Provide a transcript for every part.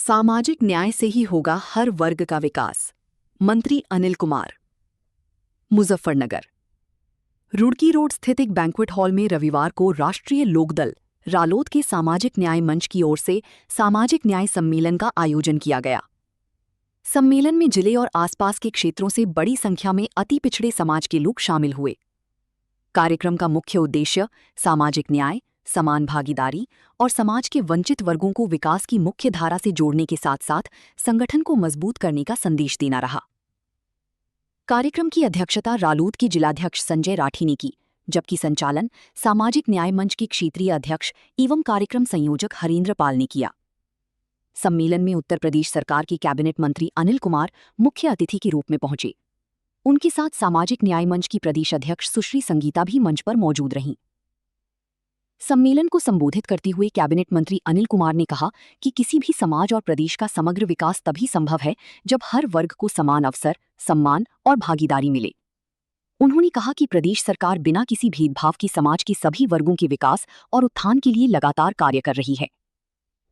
सामाजिक न्याय से ही होगा हर वर्ग का विकास। मंत्री अनिल कुमार। मुजफ्फरनगर। रुड़की रोड स्थित एक बैंक्वेट हॉल में रविवार को राष्ट्रीय लोकदल रालोद के सामाजिक न्याय मंच की ओर से सामाजिक न्याय सम्मेलन का आयोजन किया गया। सम्मेलन में जिले और आसपास के क्षेत्रों से बड़ी संख्या में अति पिछड़े समाज के लोग शामिल हुए। कार्यक्रम का मुख्य उद्देश्य सामाजिक न्याय, समान भागीदारी और समाज के वंचित वर्गों को विकास की मुख्य धारा से जोड़ने के साथ साथ संगठन को मजबूत करने का संदेश देना रहा। कार्यक्रम की अध्यक्षता रालोद के जिलाध्यक्ष संजय राठी ने की, जबकि संचालन सामाजिक न्याय मंच के क्षेत्रीय अध्यक्ष एवं कार्यक्रम संयोजक हरीन्द्र पाल ने किया। सम्मेलन में उत्तर प्रदेश सरकार के कैबिनेट मंत्री अनिल कुमार मुख्य अतिथि के रूप में पहुंचे। उनके साथ सामाजिक न्याय मंच की प्रदेश अध्यक्ष सुश्री संगीता भी मंच पर मौजूद रहीं। सम्मेलन को संबोधित करते हुए कैबिनेट मंत्री अनिल कुमार ने कहा कि किसी भी समाज और प्रदेश का समग्र विकास तभी संभव है जब हर वर्ग को समान अवसर, सम्मान और भागीदारी मिले। उन्होंने कहा कि प्रदेश सरकार बिना किसी भेदभाव के समाज के सभी वर्गों के विकास और उत्थान के लिए लगातार कार्य कर रही है।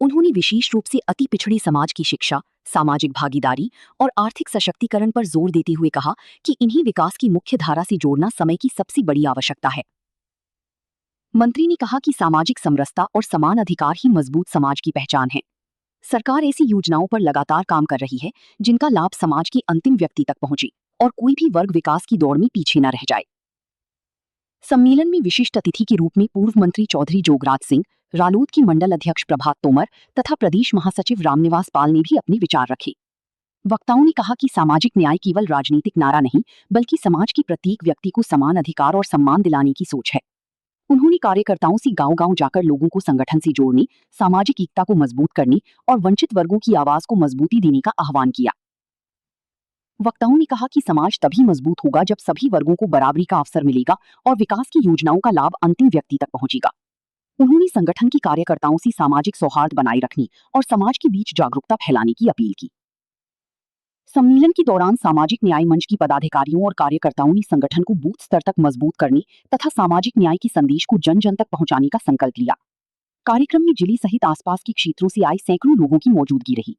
उन्होंने विशेष रूप से अति पिछड़े समाज की शिक्षा, सामाजिक भागीदारी और आर्थिक सशक्तिकरण पर जोर देते हुए कहा कि इन्हीं विकास की मुख्य धारा से जोड़ना समय की सबसे बड़ी आवश्यकता है। मंत्री ने कहा कि सामाजिक समरसता और समान अधिकार ही मजबूत समाज की पहचान है। सरकार ऐसी योजनाओं पर लगातार काम कर रही है जिनका लाभ समाज के अंतिम व्यक्ति तक पहुंचे और कोई भी वर्ग विकास की दौड़ में पीछे न रह जाए। सम्मेलन में विशिष्ट अतिथि के रूप में पूर्व मंत्री चौधरी जोगराज सिंह, रालोद की मंडल अध्यक्ष प्रभात तोमर तथा प्रदेश महासचिव रामनिवास पाल ने भी अपने विचार रखे। वक्ताओं ने कहा कि सामाजिक न्याय केवल राजनीतिक नारा नहीं, बल्कि समाज के प्रत्येक व्यक्ति को समान अधिकार और सम्मान दिलाने की सोच है। उन्होंने कार्यकर्ताओं से गांव-गांव जाकर लोगों को संगठन से जोड़ने, सामाजिक एकता को मजबूत करने और वंचित वर्गों की आवाज को मजबूती देने का आह्वान किया। वक्ताओं ने कहा कि समाज तभी मजबूत होगा जब सभी वर्गों को बराबरी का अवसर मिलेगा और विकास की योजनाओं का लाभ अंतिम व्यक्ति तक पहुंचेगा। उन्होंने संगठन के कार्यकर्ताओं से सामाजिक सौहार्द बनाए रखने और समाज के बीच जागरूकता फैलाने की अपील की। सम्मेलन के दौरान सामाजिक न्याय मंच की पदाधिकारियों और कार्यकर्ताओं ने संगठन को बूथ स्तर तक मजबूत करने तथा सामाजिक न्याय के संदेश को जन जन तक पहुंचाने का संकल्प लिया। कार्यक्रम में जिले सहित आसपास के क्षेत्रों से आए सैकड़ों लोगों की मौजूदगी रही।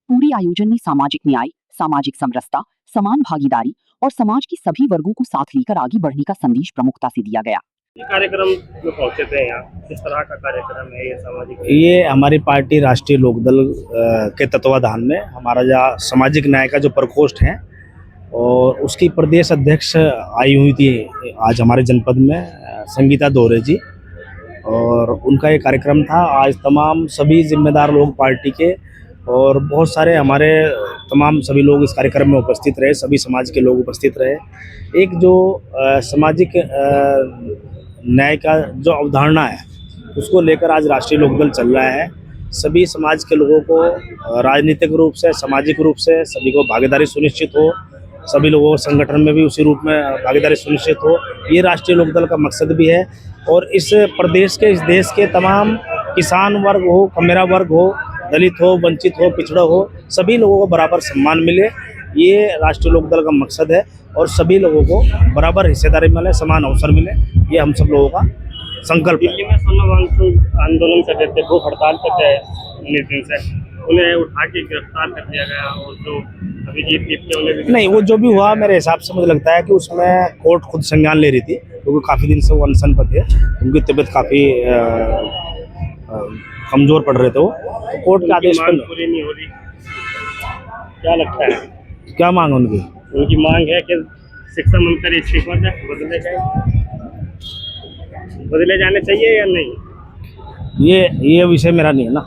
पूरे आयोजन में सामाजिक न्याय, सामाजिक समरसता, समान भागीदारी और समाज के सभी वर्गों को साथ लेकर आगे बढ़ने का संदेश प्रमुखता से दिया गया। कार्यक्रम में पहुंचे थे यहाँ, किस तरह का कार्यक्रम है ये सामाजिक? ये हमारी पार्टी राष्ट्रीय लोकदल के तत्वाधान में हमारा जो सामाजिक न्याय का जो प्रकोष्ठ है और उसकी प्रदेश अध्यक्ष आई हुई थी आज हमारे जनपद में, संगीता दोहरे जी, और उनका ये कार्यक्रम था। आज तमाम सभी जिम्मेदार लोग पार्टी के और बहुत सारे हमारे तमाम सभी लोग इस कार्यक्रम में उपस्थित रहे, सभी समाज के लोग उपस्थित रहे। एक जो सामाजिक न्याय का जो अवधारणा है उसको लेकर आज राष्ट्रीय लोकदल चल रहा है। सभी समाज के लोगों को राजनीतिक रूप से, सामाजिक रूप से सभी को भागीदारी सुनिश्चित हो, सभी लोगों को संगठन में भी उसी रूप में भागीदारी सुनिश्चित हो, ये राष्ट्रीय लोकदल का मकसद भी है। और इस प्रदेश के, इस देश के तमाम किसान वर्ग हो, कमेरा वर्ग हो, दलित हो, वंचित हो, पिछड़ा हो, सभी लोगों को बराबर सम्मान मिले, ये राष्ट्रीय लोकदल का मकसद है। और सभी लोगों को बराबर हिस्सेदारी मिले, समान अवसर मिले, ये हम सब लोगों का संकल्प है। दिल्ली में सोना आंदोलन कर रहे थे, वो हड़ताल पर थे 19 दिन से, उन्हें उठा के गिरफ्तार कर दिया गया और जो अभिजीत लिप्टे उन्हें भी नहीं, वो जो भी हुआ मेरे हिसाब से मुझे लगता है कि उसमें कोर्ट खुद संज्ञान ले रही थी, क्योंकि काफ़ी दिन से वो अनशन पर थे, उनकी तबीयत काफ़ी कमज़ोर पड़ रहे थे वो, तो कोर्ट के आदेश पर पूरी नहीं हो रही। क्या लगता है, क्या मांग उनकी? उनकी मांग है कि शिक्षा मंत्री इस्तीफा दे, बदले जाने चाहिए या नहीं? ये विषय मेरा नहीं है ना।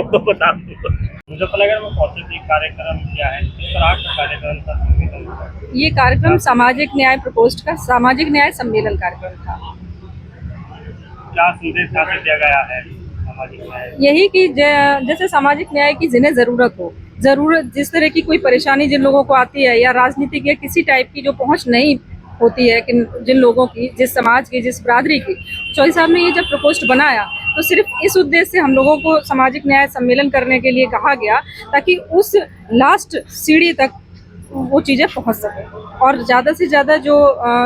तो बता दो। मुजफ्फरनगर में पहुंचे थे, कार्यक्रम क्या है, किस तरह का कार्यक्रम था? ये कार्यक्रम सामाजिक न्याय प्रकोष्ठ का सामाजिक न्याय सम्मेलन कार्यक्रम था। क्या संदेश दिया गया है सामाजिक न्याय? यही कि जैसे सामाजिक न्याय की जिन्हें जरूरत जिस तरह की कोई परेशानी जिन लोगों को आती है या राजनीतिक या किसी टाइप की जो पहुंच नहीं होती है कि जिन लोगों की, जिस समाज की, जिस बिरादरी की, चौधरी साहब ने ये जब प्रकोष्ठ बनाया तो सिर्फ इस उद्देश्य से हम लोगों को सामाजिक न्याय सम्मेलन करने के लिए कहा गया ताकि उस लास्ट सीढ़ी तक वो चीज़ें पहुंच सके और ज़्यादा से ज़्यादा जो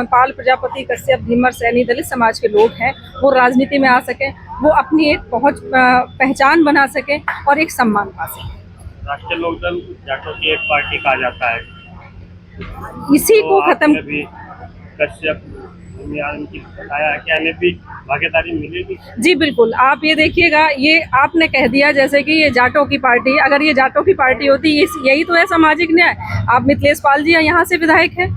पाल प्रजापति, कश्यप, धीवर, सैनी, दलित समाज के लोग हैं वो राजनीति में आ सकें, वो अपनी एक पहचान बना सकें और एक सम्मान पा सकें। राष्ट्रीय लोकदल जाटों की एक पार्टी कहा जाता है, इसी को तो खत्म आपने भी कश्यप की बताया है कि हमें भी भागीदारी मिलेगी। जी बिल्कुल, आप ये देखिएगा, ये आपने कह दिया जैसे कि ये जाटों की पार्टी, अगर ये जाटों की पार्टी होती यही तो है सामाजिक न्याय। आप मिथिलेश पाल जी यहाँ से विधायक हैं,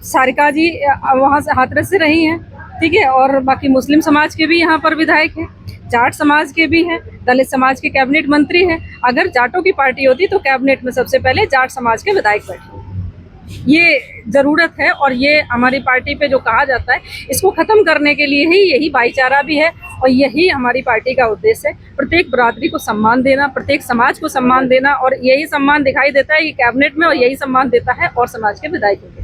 सारिका जी वहाँ से हाथरस से रही हैं, ठीक है, और बाकी मुस्लिम समाज के भी यहाँ पर विधायक हैं, जाट समाज के भी हैं, दलित समाज के कैबिनेट मंत्री हैं। अगर जाटों की पार्टी होती तो कैबिनेट में सबसे पहले जाट समाज के विधायक बैठे। ये ज़रूरत है और ये हमारी पार्टी पे जो कहा जाता है इसको ख़त्म करने के लिए ही यही भाईचारा भी है और यही हमारी पार्टी का उद्देश्य है। प्रत्येक बरादरी को सम्मान देना, प्रत्येक समाज को सम्मान देना, और यही सम्मान दिखाई देता है ये कैबिनेट में और यही सम्मान देता है और समाज के विधायकों को।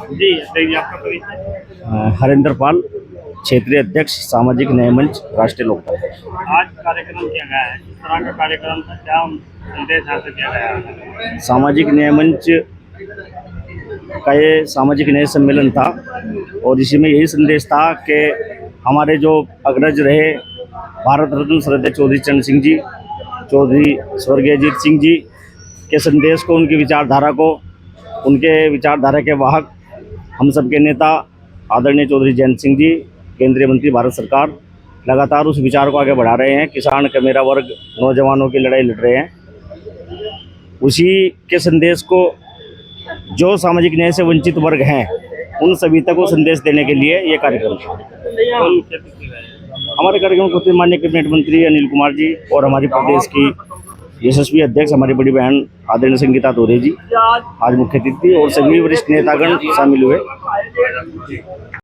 जी बताइए आपका परिचय। हरेंद्र पाल, क्षेत्रीय अध्यक्ष सामाजिक न्याय मंच राष्ट्रीय लोकदल। आज कार्यक्रम किया गया है, किस तरह का कार्यक्रम था, क्या संदेश यहाँ से दिया गया है? सामाजिक न्याय मंच का ये सामाजिक न्याय सम्मेलन था और इसी में यही संदेश था कि हमारे जो अग्रज रहे भारत रत्न श्रद्धेय चौधरी चरण सिंह जी, चौधरी स्वर्गीय अजीत सिंह जी के संदेश को, उनकी विचारधारा को, उनके विचारधारा के वाहक हम सब के नेता आदरणीय चौधरी जयंत सिंह जी, केंद्रीय मंत्री भारत सरकार, लगातार उस विचार को आगे बढ़ा रहे हैं। किसान का मेरा वर्ग, नौजवानों की लड़ाई लड़ रहे हैं। उसी के संदेश को जो सामाजिक न्याय से वंचित वर्ग हैं उन सभी तक वो संदेश देने के लिए ये कार्यक्रम था। कौन मुख्य अतिथि रहे? हमारे कार्यक्रम को माननीय कैबिनेट मंत्री अनिल कुमार जी और हमारी प्रदेश की यशस्वी अध्यक्ष हमारी बड़ी बहन आदरणीय संगीता दोरे जी आज मुख्य अतिथि और सभी वरिष्ठ नेतागण शामिल हुए।